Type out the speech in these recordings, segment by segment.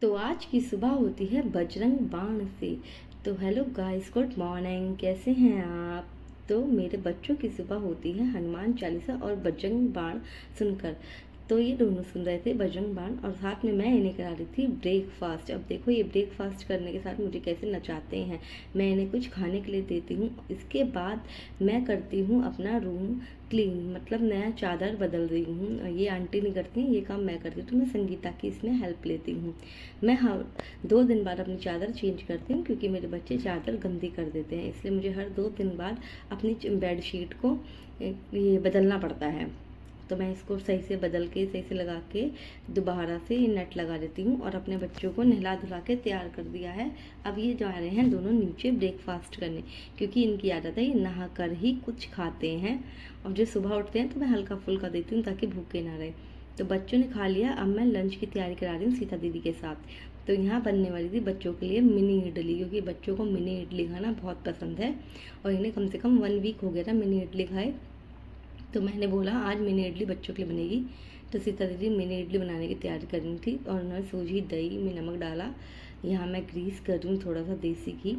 तो आज की सुबह होती है बजरंग बाण से। तो हेलो गाइस, गुड मॉर्निंग, कैसे हैं आप। तो मेरे बच्चों की सुबह होती है हनुमान चालीसा और बजरंग बाण सुनकर। तो ये दोनों सुन रहे थे बजरंग बाण और साथ में मैं इन्हें करा रही थी ब्रेकफास्ट। अब देखो ये ब्रेकफास्ट करने के साथ मुझे कैसे नचाते हैं। मैं इन्हें कुछ खाने के लिए देती हूँ, इसके बाद मैं करती हूँ अपना रूम क्लीन, मतलब नया चादर बदल रही हूँ। ये आंटी नहीं करती हैं, ये काम मैं करती हूँ। तो मैं संगीता की इसमें हेल्प लेती हूँ। मैं हर 2 दिन बाद अपनी चादर चेंज करती हूँ, क्योंकि मेरे बच्चे चादर गंदी कर देते हैं, इसलिए मुझे हर 2 दिन बाद अपनी बेडशीट को ये बदलना पड़ता है। तो मैं इसको सही से बदल के सही से लगा के दोबारा से ये नेट लगा देती हूँ और अपने बच्चों को नहला धुला के तैयार कर दिया है। अब ये जा रहे हैं दोनों नीचे ब्रेकफास्ट करने, क्योंकि इनकी आदत है ये नहा कर ही कुछ खाते हैं। और जो सुबह उठते हैं तो मैं हल्का फुल्का देती हूँ ताकि भूखे ना रहे। तो बच्चों ने खा लिया, अब मैं लंच की तैयारी करा रही हूँ सीता दीदी के साथ। तो यहाँ बनने वाली थी बच्चों के लिए मिनी इडली, क्योंकि बच्चों को मिनी इडली खाना बहुत पसंद है और इन्हें कम से कम 1 वीक हो गया था मिनी इडली खाए। तो मैंने बोला आज मिनी इडली बच्चों के लिए बनेगी। तो सीता दीदी मिनी इडली बनाने की तैयारी कर रही थी और उन्होंने सूजी दही में नमक डाला। यहाँ मैं ग्रीस कर रही हूँ थोड़ा सा देसी घी,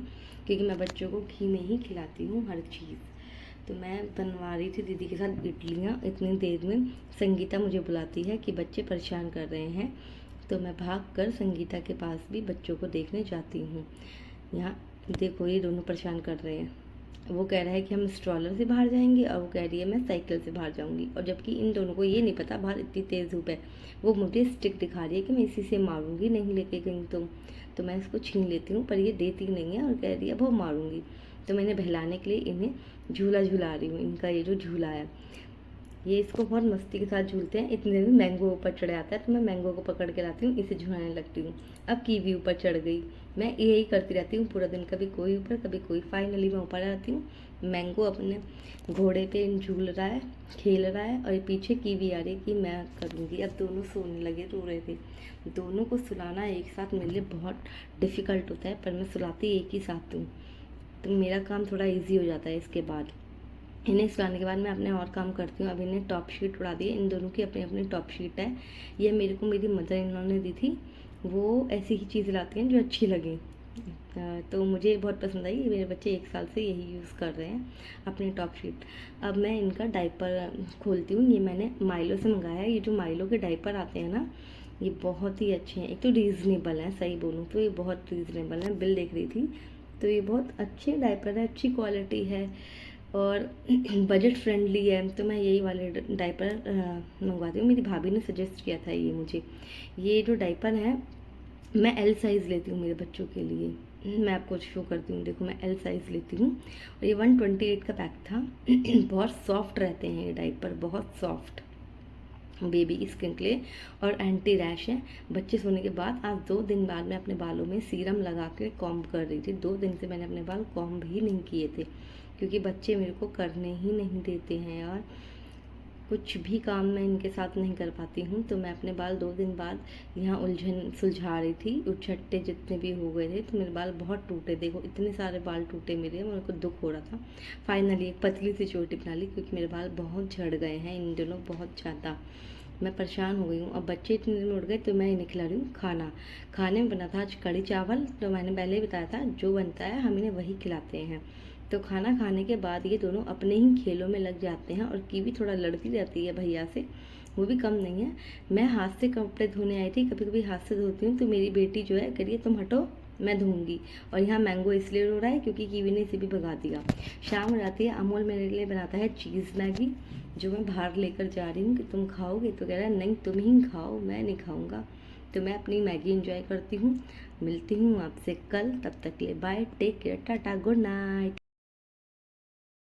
क्योंकि मैं बच्चों को घी में ही खिलाती हूँ हर चीज़। तो मैं बनवा रही थी दीदी के साथ इडलियाँ। इतनी देर में संगीता मुझे बुलाती है कि बच्चे परेशान कर रहे हैं। तो मैं भाग कर संगीता के पास भी बच्चों को देखने जाती हूँ। यहाँ देखो ये दोनों परेशान कर रहे हैं। वो कह रहा है कि हम स्ट्रॉलर से बाहर जाएंगे और वो कह रही है मैं साइकिल से बाहर जाऊंगी, और जबकि इन दोनों को ये नहीं पता बाहर इतनी तेज़ धूप है। वो मुझे स्टिक दिखा रही है कि मैं इसी से मारूंगी, नहीं लेके गई तो मैं इसको छीन लेती हूँ, पर ये देती नहीं है और कह रही है वो मारूंगी। तो मैंने बहलाने के लिए इन्हें झूला झूला रही हूँ। इनका ये जो झूला है ये इसको बहुत मस्ती के साथ झूलते हैं। इतने में मैंगो ऊपर चढ़ आता है तो मैं मैंगो को पकड़ के लाती हूँ, इसे झुलाने लगती हूँ। अब कीवी ऊपर चढ़ गई। मैं यही करती रहती हूँ पूरा दिन, कभी कोई ऊपर कभी कोई। फाइनली मैं ऊपर आती हूँ, मैंगो अपने घोड़े पे झूल रहा है, खेल रहा है, और ये पीछे कीवी आ रही है कि मैं करूँगी। अब दोनों सोने लगे, रो रहे थे। दोनों को सुलाना एक साथ मेरे लिए बहुत डिफ़िकल्ट होता है, पर मैं सुलाती एक ही साथ हूँ, तो मेरा काम थोड़ा ईजी हो जाता है। इसके बाद इन्हें सुलाने के बाद मैं अपने और काम करती हूँ। अब इन्हें टॉप शीट उड़ा दी है। इन दोनों की अपनी अपनी टॉप शीट है। ये मेरे को मेरी मदर इन लॉ ने दी थी। वो ऐसी ही चीज़ लाती हैं जो अच्छी लगे। तो मुझे बहुत पसंद आई। मेरे बच्चे 1 साल से यही यूज़ कर रहे हैं अपनी टॉप शीट। अब मैं इनका डायपर खोलती हूँ। ये मैंने माइलो से मंगाया है। ये जो माइलो के डायपर आते हैं ना, ये बहुत ही अच्छे हैं। एक तो रीज़नेबल है, सही बोलूँ तो ये बहुत रीज़नेबल है। बिल देख रही थी तो ये बहुत अच्छे डायपर है, अच्छी क्वालिटी है और बजट फ्रेंडली है। तो मैं यही वाले डायपर मंगवाती हूँ। मेरी भाभी ने सजेस्ट किया था ये मुझे। ये जो डायपर है मैं एल साइज़ लेती हूँ मेरे बच्चों के लिए। मैं आपको शो करती हूँ, देखो मैं एल साइज़ लेती हूँ और ये 128 का पैक था। बहुत सॉफ्ट रहते हैं ये डायपर, बहुत सॉफ्ट, बेबी की स्किन के लिए, और एंटी रैश है। बच्चे सोने के बाद आज 2 दिन बाद मैं अपने बालों में सीरम लगा के कॉम्ब कर रही थी। 2 दिन से मैंने अपने बाल कॉम्ब ही नहीं किए थे, क्योंकि बच्चे मेरे को करने ही नहीं देते हैं यार। कुछ भी काम मैं इनके साथ नहीं कर पाती हूँ। तो मैं अपने बाल 2 दिन बाद यहाँ उलझन सुलझा रही थी। उछट्टे जितने भी हो गए थे तो मेरे बाल बहुत टूटे। देखो इतने सारे बाल टूटे मेरे, मेरे को दुख हो रहा था। फाइनली एक पतली सी चोटी बना ली, क्योंकि मेरे बाल बहुत झड़ गए हैं इन दिनों, बहुत ज़्यादा। मैं परेशान हो गई हूँ। अब बच्चे इतने दिन में उठ गए तो मैं इन्हें खिला रही हूँ खाना। खाने में बना था आज कढ़ी चावल। तो मैंने पहले ही बताया था जो बनता है हम इन्हें वही खिलाते हैं। तो खाना खाने के बाद ये दोनों अपने ही खेलों में लग जाते हैं, और कीवी थोड़ा लड़ती रहती है भैया से, वो भी कम नहीं है। मैं हाथ से कपड़े धोने आई थी, कभी कभी हाथ से धोती हूँ, तो मेरी बेटी जो है करिए तुम हटो मैं धोऊंगी। और यहाँ मैंगो इसलिए रो रहा है क्योंकि कीवी ने इसे भी भगा दिया। शाम हो जाती है, अमूल मेरे लिए बनाता है चीज़ मैगी, जो मैं बाहर लेकर जा रही हूँ कि तुम खाओगे, तो कह रहा है नहीं तुम ही खाओ, मैं नहीं खाऊंगा। तो मैं अपनी मैगी इंजॉय करती हूँ। मिलती हूँ आपसे कल, तब तक के लिए bye, take care, tata, good night.